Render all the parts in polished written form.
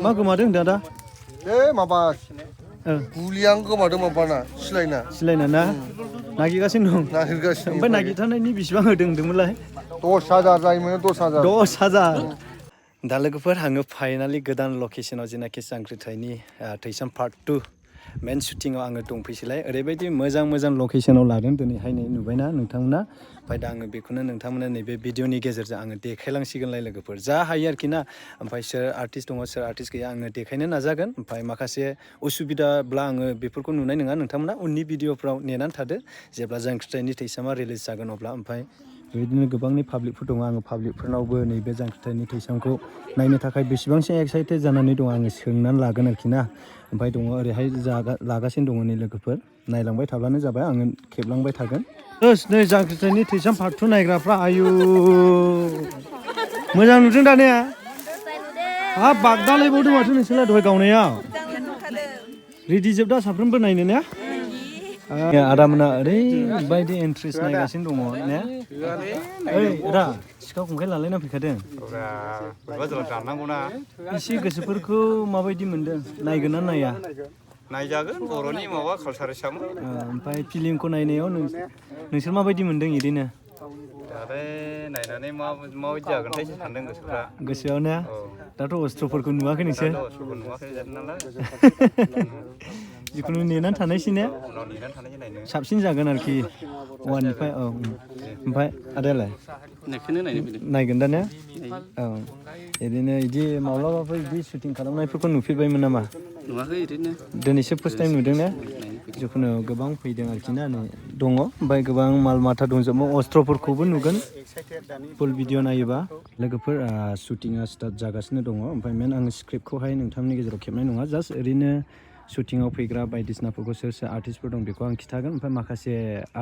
मा गोमादों दादा माबा गुलियां गोमादों माबाना सिलायना ना नागिरगासिनो दं नागिरगासिनो ओमफ्राय नागिरथारनायनि बेसेबां होदों होनदोंमोनलाय 10,000 जायोमोन 10,000 दा लोगोफोर आङो फाइनालि गोदान लकेसनाव जेनाखि जांख्रिथायनि थैसाम पार्ट 2 मेन शुटिंआव आङो दंफैसैलाय ओरैबायदि मोजां लकेसनाव लादों दिनैहाय नुबायना नोंथांमोना ओमफ्राय दा आङो बेखौनो नोंथांमोननो नैबे भिडिअनि गेजेरजों आङो देखायलांसिगोनलाय लोगोफोर जा हायो आरोखि ना ओमफ्राय सोर आर्टिस्ट दङ सोर आर्टिस्ट गैया आङो देखायनो नाजागोन ओमफ्राय माखासे उसुबिदाब्ला आङो बेफोरखौ नुनाय नङा नोंथांमोना उननि भिडिअफ्राव नेनानै थादो जेब्ला जांख्रिथायनि थैसामा रिलिज जागोन अब्ला ओमफ्राय बेबायदिनो गोबांनि पाब्लिकफोर दङ आङो पाब्लिकफोरनावबो नैबे जांख्रिथायनि थैसामखौ नायनो थाखाय बेसेबांसो एक्साइटेड जानानै दं आङो सोंनानै लागोन आरोखि ना ओमफ्य दङ ओरैहाय लागासिनो दङ नै लोगोफोर नायलांबाय थाब्लानो जाबाय आङो खेबलांबाय थागोन नै जांख्रिथायनि थैसाम पार्ट 2 नायग्राफ्रा आयु मोजां नुदों दा ने हाब बागदालायबावदों माथो नोंसोरलाय दहाय गावनायाव रेडि जोब दा साफ्रोमबो नायनो ने आदामोना ओरैबायदि इन्ट्रेस्ट नायगासिनो दङ ने ओइ रा सिखा खंखाय लालायना फैखादों एसे गोसोफोरखौ माबायदि मोनदों नायगोन ना नाया नायजागोन बर'नि माबा कालसार हिसाबै ओमफ्राय फिल्मखौ नायनायाव नोंसोर माबायदि मोनदों इदिनो दालाय नायनानै माबायदि जागोनथाय सानदों गोसोफ्रा गोसोआव ना दाथ' अस्त्रफोरखौ नुवाखै नोंसोर नुवाखै नालाय जिखुनु नेनानै थानायसै ने साबसिन जागोन आरोखि वाननिफ्राय औ ओमफ्राय आदायालाय नायगोन दा ने औ ओरैनो बिदि माब्लाबाफोर बिदि शुटिं खालामनायफोरखौ नुफेरबायमोन नामा नुवाखै ओरैनो दिनैसो फार्स्ट टाइम नुदों ने जिखुनु गोबां फैदों आरोखि ना नै दङ ओमफ्राय गोबां माल माथा दंजोबो अस्त्रफोरखौबो नुगोन फुल भिडिअ नायोबा लोगोफोर शुटिंआ स्टार्ट जागासिनो दङ ओमफ्राय मेन आङो स्क्रिप्टखौहाय नोंथांमोननि गेजेराव खेबनाय नङा जास्ट ओरैनो शुटिंआव फैग्रा बायदिसिनाफोरखौ सोर आर्टिस्टफोर दं बेखौ आं खिन्थागोन ओमफ्राय माखासे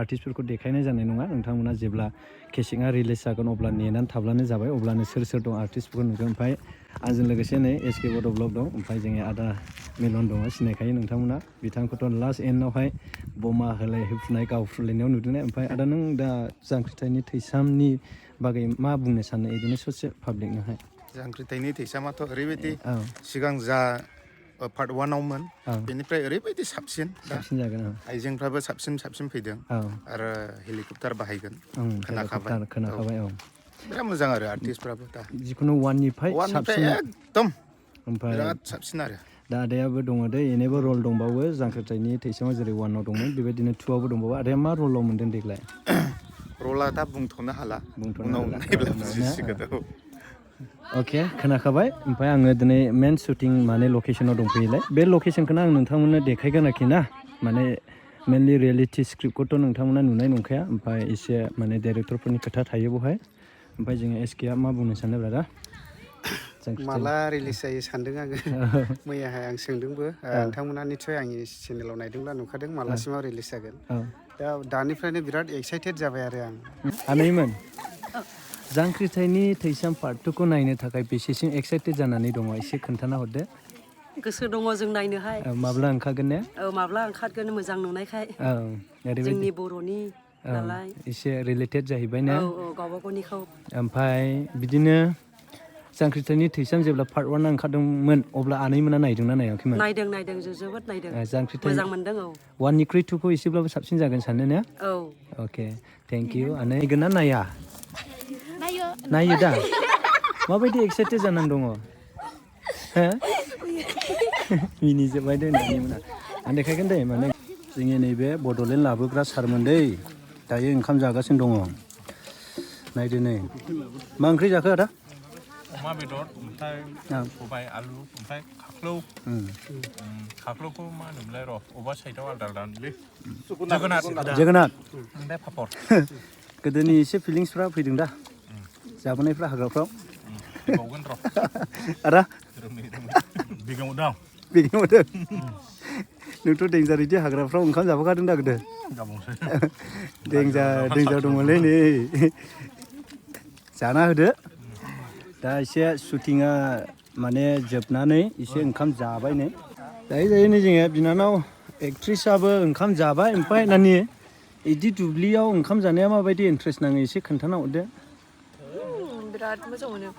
आर्टिस्टफोरखौ देखायनाय जानाय नङा नोंथांमोना जेब्ला केसेटआ रिलिज जागोन अब्ला नेनानै थाब्लानो जाबाय अब्लानो सोर दं आर्टिस्टफोरखौ नुगोन ओमफ्राय आंजों लोगोसे नै एसके बड' ब्लग दं ओमफ्राय जोंनि आदा मिलन दङ सिनायखायो नोंथांमोना बिथांखौथ' लास्ट एन्डआवहाय बमा होफुनाय गावफ्रुलायनायाव नुदों ओमफ्राय आदा नों दा जांख्रिथायनि थैसामनि बागै मा बुंनो सानो बिदिनो ससे पाब्लिकनोहाय जांख्रिथायनि थैसामाथ' ओरैबायदि सिगां जा पार्ट 1आवमोन बेनिफ्राय ओरैबायदि साबसिन जागोन आइजेंफ्राबो साबसिन फैदों आरो हेलिकप्टार बाहायगोन खोनाखाबाय बिराद मोजां आरो आर्टिस्टफ्राबो दा जिखुनु वाननिफ्राय एकदम ओमफ्राय बिराद साबसिन आरो दा आदायाबो दङ दे एनेबो रल दंबावो जांख्रिथायनि थैसामा जेरै वानाव दंमोन बेबायदिनो टुआवबो दंबावो आदाया मा रलाव मोन्दों देग्लाय रला दा बुंथ'नो हाला उनाव नायब्ला बुजिसिगोन अके खोनाखाबाय ओमफ्राय आङो दिनै मेन शुटिं माने लकेसनाव दंफैयोलाय बे लकेसनखौनो आं नोंथांमोननो देखायगोन आरोखि ना माने मेनलि रियेलिटि स्क्रिप्टखौथ' नोंथांमोना नुनाय नंखाया ओमफ्राय एसे माने डाइरेक्टरफोरनि खोथा थायो बेवहाय ओमफ्राय जोङो एसकेआ मा बुंनो सानो ब्रादा माला रिलिज जायो सानदों आङो मैयाहाय आं सोंदोंबो नोंथांमोना निस्सय आंनि चेनेलाव नायदोंब्ला नुखादों मालासिमाव रिलिज जागोन दा दानिफ्रायनो बिराद एक्साइटेड जाबाय आरो आं आनैमोन जांख्रिथायनि थैसाम पार्ट 2 खौ नायनो थाखाय बेसेसिम एक्साइटेड जानानै दङ एसे खोन्थाना हरदो गोसो दङ जों नायनोहाय माब्ला ओंखारगोन ने माब्ला ओंखारगोन मोजां नुनायखाय जोंनि बर'नि नालाय एसे रिलेटेड जाहैबाय ने गावबा गावनिखौ ओमफ्राय बिदिनो जांख्रिथायनि थैसाम जेब्ला पार्ट 1 ओंखारदोंमोन अब्ला आनैमोना नायदोंना नायाखैमोन नायदों जों जोबोद नायदों मोजां मोनदों वाननिख्रुइ 2 खौ एसेब्लाबो साबसिन जागोन सानो ने अके थेंक इउ आनै नायगोन ना नाया नायो दा माबायदि एक्साइटेड जानानै दङ मिनिजोब्बाय दे नानिमोना आं देखायगोन दे माने जोंनि नैबे बड'लेण्ड लाबोग्रा सारमोन दै दायो ओंखाम जागासिनो दङ नायदो नै मा ओंख्रि जाखो आदा अमा बेदर ओमफ्राय सबाय आलु ओमफ्राय खाख्लौखौ मा होनोमोनलाय र' अबेबा साइडआव आलदा नुलै जोगोनार ओमफ्राय पापर गोदोनि एसे फिलिंसफ्रा फैदों दा जाबोनायफ्रा हाग्राफ्राव बावगोन र' आदा बेगावदों नोंथ' देन्जार इदि हाग्राफ्राव ओंखाम जाबोखादों दा गोदो देन्जार दङलै नै जाना होदो दा एसे शुटिंआ माने जोबनानै एसे ओंखाम जाबाय नै जायै नै जोङो बिनानाव एक्ट्रिसाबो ओंखाम जाबाय ओमफ्राय नानि इदि दुब्लियाव ओंखाम जानाया माबायदि इन्ट्रेस्ट नाङो एसे खोन्थाना हरदो बिराद मोजां मोनो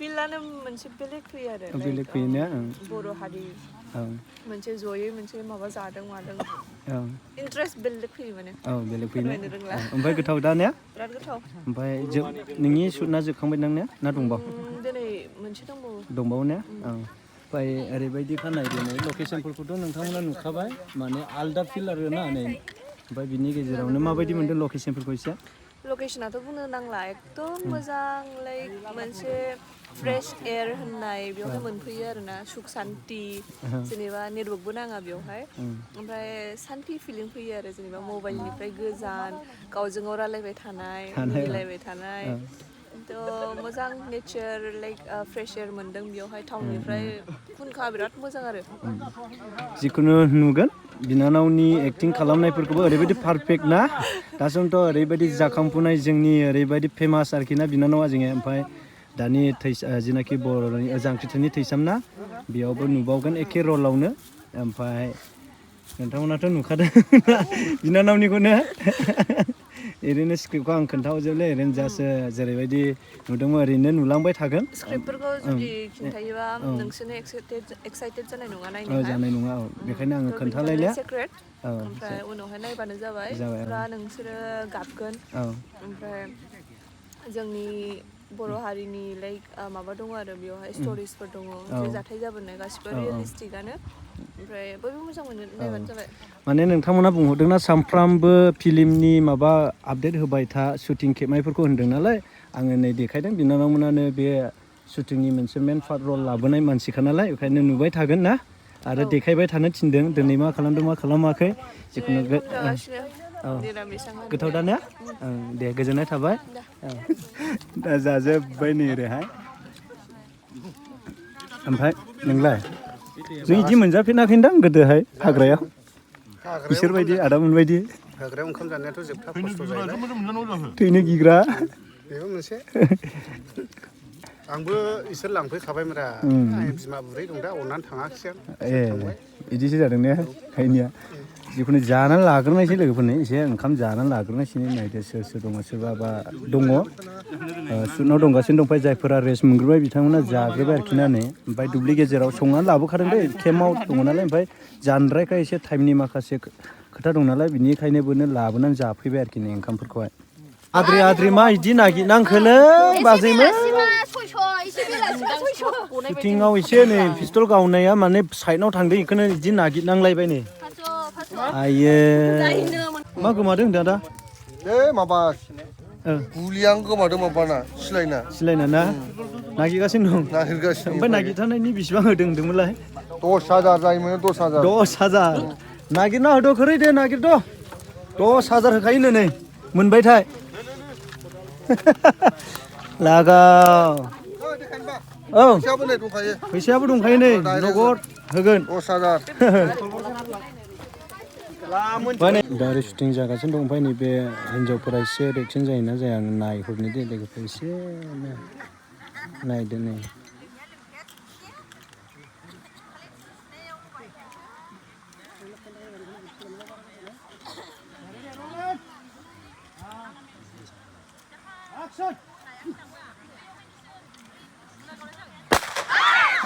फिलानो मोनसे बेलेग फैयो आरो बेलेग फैयोना बर' हारि औ मोनसे जयै मोनसे माबा जादों मादों औ इन्ट्रेस्ट बेलेग फैयो माने औ बेलेग फैयोना फोरमायनो रोंला ओमफ्राय गोथाव दा ने बिराद गोथाव ओमफ्राय नोंनि सुटना जोबखांबाय नोंनिया ना दंबावो दिनै मोनसे दंबावो दंबावो ने औ ओमफ्राय ओरैबायदि खानाय दिनै लकेसनफोरखौथ' नोंथांमोना नुखाबाय माने आलदा फिल आरो ना नै ओमफ्राय बिनि गेजेरावनो माबायदि मोनदों लकेसनफोरखौ एसे लकेसनाथ' बुंनो नांला एकदम मोजां लाइक मोनसे फ्रेश एयार होननाय बेवहाय मोनफैयो आरोना सुख सान्ति जेनेबा नेटवर्कबो नाङा बेवहाय ओमफ्राय सान्ति फिलिं फैयो आरो जेनेबा मबाइलनिफ्राय गोजान गावजों गाव रायलायबाय थानाय मिनिलायबाय थानाय थ' मोजां नेचार लाइक फ्रेश एयार मोनदों बेवहाय टाउननिफ्राय खुनखा बिराद मोजां आरो जिखुनु नुगोन बिनानावनि एक्टिं खालामनायफोरखौबो ओरैबायदि पारफेक्ट ना दासिमथ' ओरैबायदि जाखांफुनाय जोंनि ओरैबायदि फेमास आरोखि ना बिनानावा जोङो ओमफ्राय दानि जिनाखि बर'नि जांख्रिथायनि थैसाम ना बेयावबो नुबावगोन एखे रलावनो ओमफ्राय नोंथांमोनाथ' नुखादों बिनानावनिखौनो ओरैनो स्क्रिप्टखौ आं खोन्थाहरजोबलै ओरैनो जास्ट जेरैबायदि नुदोंमोन ओरैनो नुलांबाय थागोन स्क्रिप्टफोरखौ जुदि खिन्थायोबा नोंसोरनो एक्साइटेड जानाय नङा नायनोहाय जानाय नङा औ बेखायनो आङो खोन्थालायला सेक्रेट ओमफ्राय उनावहाय नायबानो जाबाय फुरा नोंसोरो गाबगोन ओमफ्राय जोंनि बर' हारिनि लाइक माबा दङ आरो बेवहाय स्ट'रिसफोर दङ जे जाथाय जाबोनाय गासिबो रियेलिस्टिकआनो ओमफ्राय बयबो मोजां मोनो नायबानो जाबाय माने नोंथांमोना बुंहरदोंना सानफ्रामबो फिल्मनि माबा आपडेट होबाय था शुटिं खेबनायफोरखौ होनदों नालाय आङो नै देखायदों बिनानावमोनानो बे शुटिंनि मोनसे मेन पार्ट रल लाबोनाय मानसिखा नालाय बेखायनो नुबाय थागोन ना आरो देखायबाय थानो थिनदों दिनै मा खालामदों मा खालामाखै जिखुनु गोथाव दा ने दे गोजोननाय थाबाय दा जाजोब्बाय नै ओरैहाय ओमफ्राय नोंलाय जों बिदि मोनजाफेराखैदां गोदोहाय हाग्रायाव बिसोरबायदि आदामोन बायदि हाग्रायाव ओंखाम जानायाथ' जोबथा खस्थ' जाहैबाय थैनो गिग्रा बेबो मोनसे आंबो इसोर लांफैखाबायमोनरा बिमा बुरै दं दा अननानै थाङाखिसै आं थांबाय बिदिसो जादों ने खायनिया जिखुनु जानानै लाग्रोनायसै लोगोफोरनो एसे ओंखाम जानानै लाग्रोनायसै नायदो सोर सोर दङ सोरबाबा दङ सुटनाव दंगासिनो दं ओमफ्राय जायफोरा रेस्ट मोनग्रोबाय बिथांमोना जाग्रोबाय आरोखि ना नै ओमफ्राय दुब्लि गेजेराव संनानै लाबोखादों दै केम्पआव दङ नालाय ओमफ्राय जानद्रायखाय एसे टाइमनि माखासे खोथा दं नालाय बिनिखायनो बोनो लाबोनानै जाफैबाय आरोखि नै ओंखामफोरखौहाय आद्रि मा इदि नागिरनांखोलै बाजैमोन शुटिंआव एसे नै पिस्तल गावनाया माने साइडआव थांदों बेखौनो इदि नागिरनांलायबाय नै आयो मा गोमादों दादा माबा गुलिया गोमादों माबाना सिलायना ना नागिरगासिनो दं ओमफ्राय नागिरथारनायनि बेसेबां होदों होनदोंमोनलाय 10,000 जायोमोन 10,000 नागिरना होद' खोरै दे नागिरद' 10,000 होखायोनो नै मोनबायथाय लागाव औ फैसायाबो दंखायो नै नगद होगोन 10,000 दाइरेक्ट शुटिं जागासिनो दं ओमफ्राय नैबे हिन्जावफोरा एसे रिएक्सन जायोना जाया आं नायहरनि दे लोगोफोर एसे नायदो नै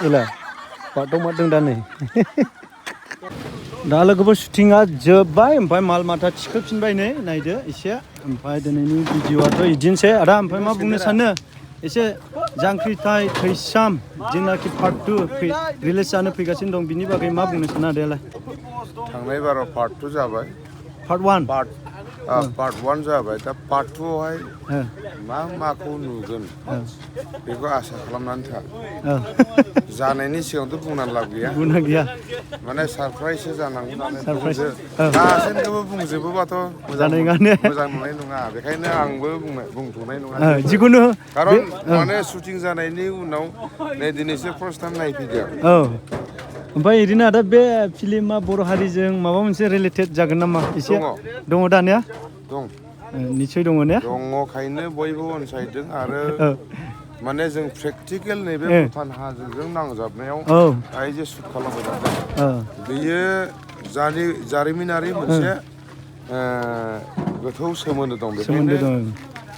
एलाय पार्टआव मारदों दा नै दा लोगोफोर शुटिंआ जोब्बाय ओमफ्राय माल माथा थिखोफिनबाय नै नायदो एसे ओमफ्राय दिनैनि भिडिअ'आथ' बिदिनोसै आदा ओमफ्राय मा बुंनो सानो एसे जांख्रिथाय थैसाम जेनाखि पार्ट 2 रिलिज जानो फैगासिनो दं बिनि बागै मा बुंनो सानो आदायालाय थांनाय बाराव पार्ट 2 जाबाय पार्ट 1 पार्ट 1 जाबाय दा पार्ट 2 आवहाय माखौ नुगोन बेखौ आसा खालामनानै था जानायनि सिगांथ' बुंनानै लाब गैया माने सारप्राइजसो जानांगौ गासैखौबो बुंजोबोबाथ' मोजां नुनाय नङा बेखायनो आंबो बुंथ'नाय नङा जिखुनु खारन माने शुटिं जानायनि उनाव नै दिनैसो फार्स्ट टाइम नायफैदों ओमफ्राय ओरैनो आदा बे फिल्मा बर' हारिजों माबा मोनसे रिलेटेड जागोन नामा एसे दङ दानिया दं निस्सय दङ ने दङखायनो बयबो अनसायदों आरो माने जों प्रेक्टिकेल नैबे भुटान हाजोजों नांजाबनायाव जे शुट खालामबाय थादों बेयो जारिमिनारि मोनसे गोथौ सोमोन्दो दं बेखायनो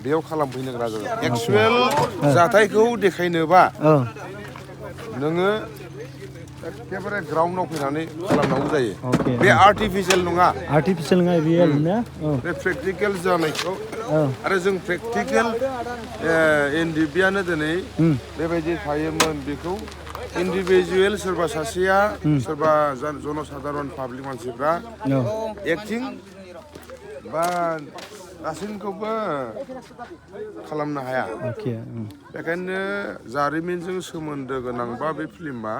बेयाव खालामफैनो गोनां जागोन एक्सुवेल जाथायखौ देखायनोबा नोङो एखेबारे ग्राउन्डआव फैनानै खालामनांगौ जायो बे आर्टिफिसियेल नङा रियेल ना बे प्रेक्टिकेल जानायखौ आरो जों प्रेक्टिकेल एनडिबियानो दिनै बेबायदि थायोमोन बेखौ इन्डिभिजुवेल सोरबा सासेया सोरबा जनसाधारन पाब्लिक मानसिफ्रा एक्टिं बा गासैखौबो खालामनो हाया बेखायनो जारिमिनजों सोमोन्दो गोनांबा बे फिल्मा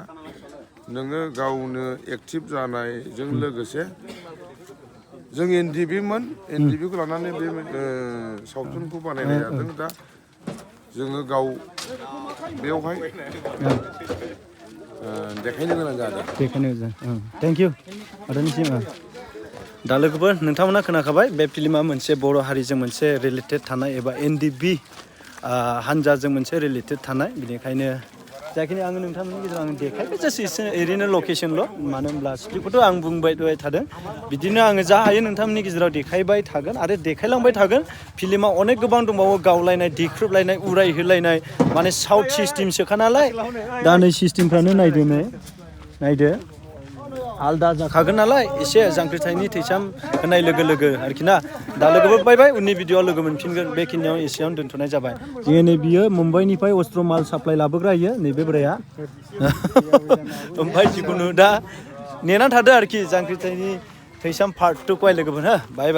नोङो गावनो एक्टिभ जानायजों लोगोसे जों एनडिबिखौ लानानै बे सावथुनखौ बानायनाय जादों दा जोङो गाव बेवहाय देखायनो गोनां जादों थेंक इउ आदानिसिम दा लोगोफोर नोंथांमोना खोनाखाबाय बे फिल्मा मोनसे बर' हारिजों मोनसे रिलेटेड थानाय एबा एनडिबि हान्जाजों मोनसे रिलेटेड थानाय बेनिखायनो जाखिनि आङो नोंथांमोननि गेजेराव आं देखायबाय जास्ट एसे ओरैनो लकेसनल' मानो होनब्ला स्क्रिप्टखौथ' आं बुंबाय थादों बिदिनो आङो जा हायो नोंथांमोननि गेजेराव देखायबाय थागोन आरो देखायलांबाय थागोन फिल्मा अनेक गोबां दंबावो गावलायनाय देख्रुबलायनाय उरायहोलायनाय माने साउथ सिस्टेमसोखा नालाय दा नै सिस्टेमफ्रानो नायदो आलदा जाखागोन नालाय एसे जांख्रिथायनि थैसाम होनाय लोगो लोगो आरोखि ना दा लोगोफोर बायबाय उननि भिडिअआव लोगो मोनफिनगोन बेखिनियाव एसेयावनो दोनथ'नाय जाबाय जोङो नै बियो मुम्बाइनिफ्राय अस्त्र माल साप्लाइ लाबोग्रा इयो नैबे बोराया ओमफ्राय जिखुनु दा नेनानै थादो आरोखि जांख्रिथायनि थैसाम पार्ट 2 खौहाय लोगोफोर हो बाय